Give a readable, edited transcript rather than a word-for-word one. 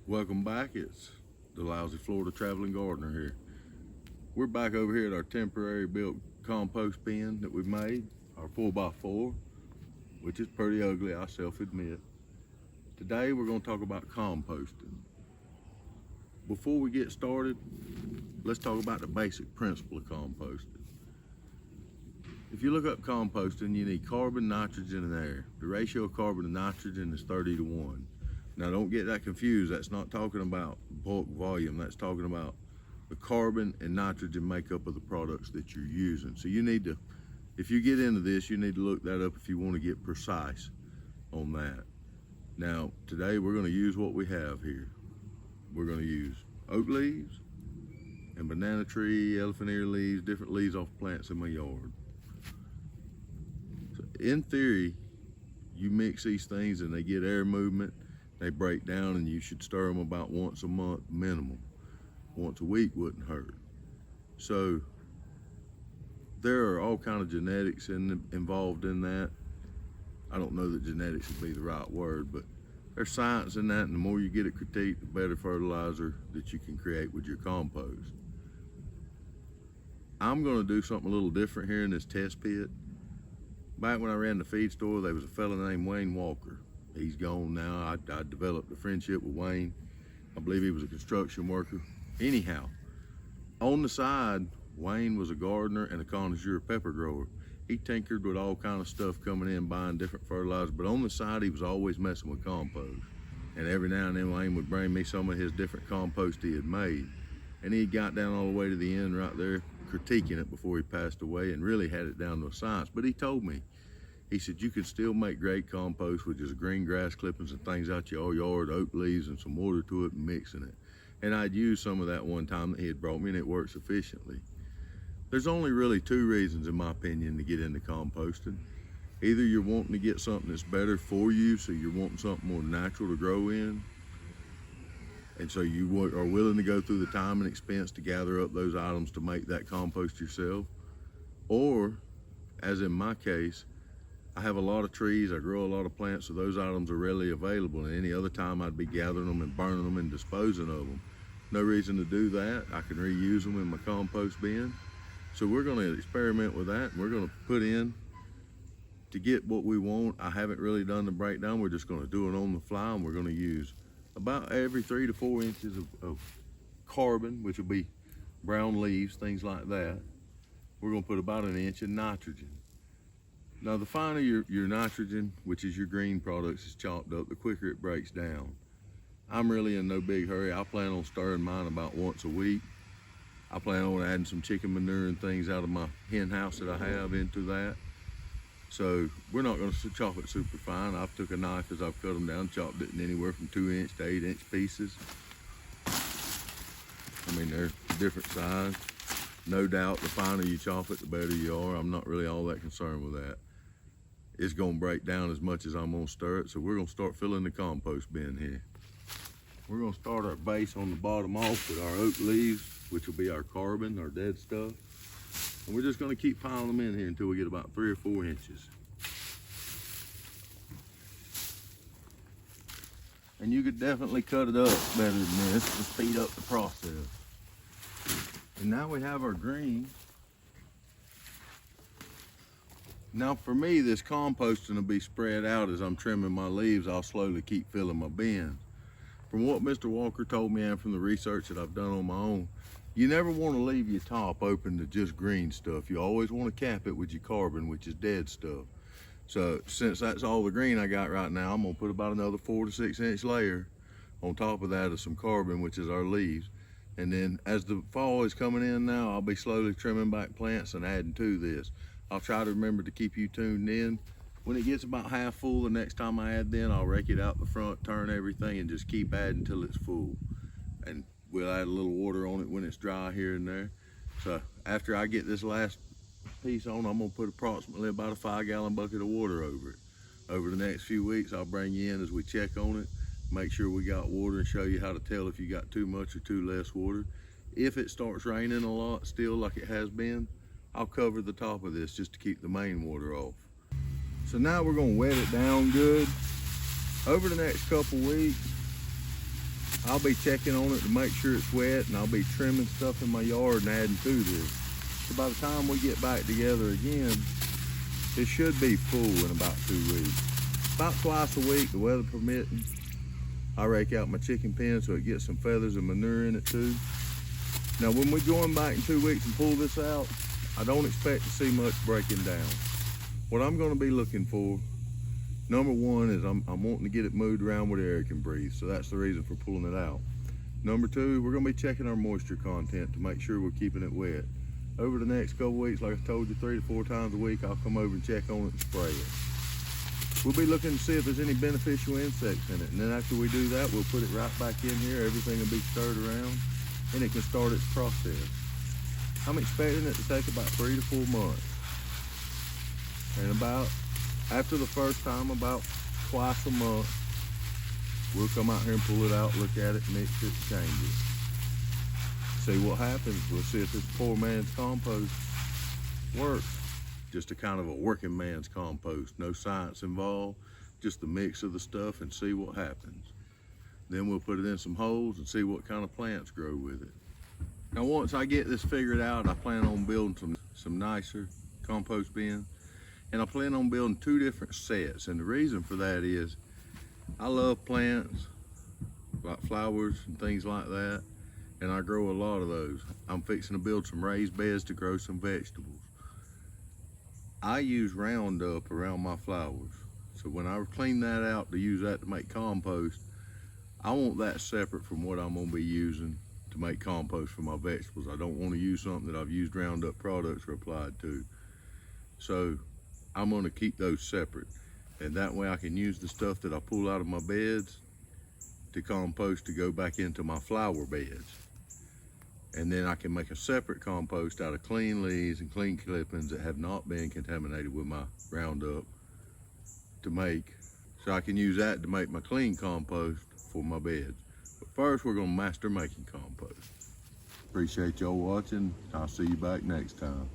Welcome back. It's the Lousy Florida Traveling Gardener here. We're back over here at our temporary built compost bin that we made, our 4x4, which is pretty ugly, I self-admit. Today we're going to talk about composting. Before we get started, let's talk about the basic principle of composting. If you look up composting, you need carbon, nitrogen, and air. The ratio of carbon to nitrogen is 30:1. Now don't get that confused. That's not talking about bulk volume. That's talking about the carbon and nitrogen makeup of the products that you're using. So you need to, if you get into this, you need to look that up if you want to get precise on that. Now today we're going to use what we have here. We're going to use oak leaves and banana tree, elephant ear leaves, different leaves off plants in my yard. So in theory, you mix these things and they get air movement. They break down, and you should stir them about once a month minimum. Once a week wouldn't hurt. So there are all kinds of genetics involved in that. I don't know that genetics would be the right word, but there's science in that, and the more you get it critiqued, the better fertilizer that you can create with your compost. I'm going to do something a little different here in this test pit. Back when I ran the feed store, there was a fella named Wayne Walker. He's gone now. I developed a friendship with Wayne. I believe he was a construction worker. Anyhow, on the side, Wayne was a gardener and a connoisseur pepper grower. He tinkered with all kind of stuff, coming in, buying different fertilizers, but on the side, he was always messing with compost. And every now and then, Wayne would bring me some of his different compost he had made. And he got down all the way to the end right there, critiquing it before he passed away, and really had it down to a science. But he told me, he said, you can still make great compost with just green grass clippings and things out your yard, oak leaves, and some water to it, and mixing it. And I'd used some of that one time that he had brought me, and it works efficiently. There's only really two reasons, in my opinion, to get into composting. Either you're wanting to get something that's better for you, so you're wanting something more natural to grow in, and so you are willing to go through the time and expense to gather up those items to make that compost yourself. Or, as in my case, I have a lot of trees, I grow a lot of plants, so those items are readily available, and any other time I'd be gathering them and burning them and disposing of them. No reason to do that. I can reuse them in my compost bin. So we're going to experiment with that, and we're going to put in to get what we want. I haven't really done the breakdown. We're just going to do it on the fly, and we're going to use about every 3 to 4 inches of carbon, which will be brown leaves, things like that. We're going to put about 1 inch of nitrogen. Now, the finer your nitrogen, which is your green products, is chopped up, the quicker it breaks down. I'm really in no big hurry. I plan on stirring mine about once a week. I plan on adding some chicken manure and things out of my hen house that I have into that. So we're not going to chop it super fine. I've took a knife as I've cut them down, chopped it in anywhere from 2 inch to 8 inch pieces. I mean, they're different size. No doubt, the finer you chop it, the better you are. I'm not really all that concerned with that. It's going to break down as much as I'm going to stir it. So we're going to start filling the compost bin here. We're going to start our base on the bottom off with our oak leaves, which will be our carbon, our dead stuff. And we're just going to keep piling them in here until we get about 3 or 4 inches. And you could definitely cut it up better than this to speed up the process. And now we have our green. Now for me, this composting will be spread out as I'm trimming my leaves. I'll slowly keep filling my bins. From what Mr. Walker told me and from the research that I've done on my own, you never want to leave your top open to just green stuff. You always want to cap it with your carbon, which is dead stuff. So since that's all the green I got right now, I'm gonna put about another 4 to 6 inch layer on top of that of some carbon, which is our leaves. And then as the fall is coming in now, I'll be slowly trimming back plants and adding to this. I'll try to remember to keep you tuned in. When it gets about half full, the next time I add then, I'll rake it out the front, turn everything, and just keep adding till it's full. And we'll add a little water on it when it's dry here and there. So after I get this last piece on, I'm gonna put approximately about a 5-gallon bucket of water over it. Over the next few weeks, I'll bring you in as we check on it, make sure we got water, and show you how to tell if you got too much or too less water. If it starts raining a lot still like it has been, I'll cover the top of this just to keep the main water off. So now we're gonna wet it down good. Over the next couple weeks, I'll be checking on it to make sure it's wet, and I'll be trimming stuff in my yard and adding to this. So by the time we get back together again, it should be full in about 2 weeks. About twice a week, the weather permitting, I rake out my chicken pen so it gets some feathers and manure in it too. Now when we join back in 2 weeks and pull this out, I don't expect to see much breaking down. What I'm gonna be looking for, number one is I'm wanting to get it moved around where the air can breathe, so that's the reason for pulling it out. Number two, we're gonna be checking our moisture content to make sure we're keeping it wet. Over the next couple weeks, like I told you, 3 to 4 times a week, I'll come over and check on it and spray it. We'll be looking to see if there's any beneficial insects in it, and then after we do that, we'll put it right back in here. Everything will be stirred around, and it can start its process. I'm expecting it to take about 3 to 4 months. And after the first time, about twice a month, we'll come out here and pull it out, look at it, mix it, change it. See what happens. We'll see if this poor man's compost works. Just a kind of a working man's compost. No science involved, just the mix of the stuff and see what happens. Then we'll put it in some holes and see what kind of plants grow with it. Now once I get this figured out, I plan on building some nicer compost bins. And I plan on building 2 different sets. And the reason for that is I love plants, like flowers and things like that. And I grow a lot of those. I'm fixing to build some raised beds to grow some vegetables. I use Roundup around my flowers. So when I clean that out to use that to make compost, I want that separate from what I'm gonna be using to make compost for my vegetables. I don't wanna use something that I've used Roundup products or applied to. So I'm gonna keep those separate. And that way I can use the stuff that I pull out of my beds to compost to go back into my flower beds. And then I can make a separate compost out of clean leaves and clean clippings that have not been contaminated with my Roundup to make. So I can use that to make my clean compost for my beds. But first we're gonna master making compost. Appreciate y'all watching. I'll see you back next time.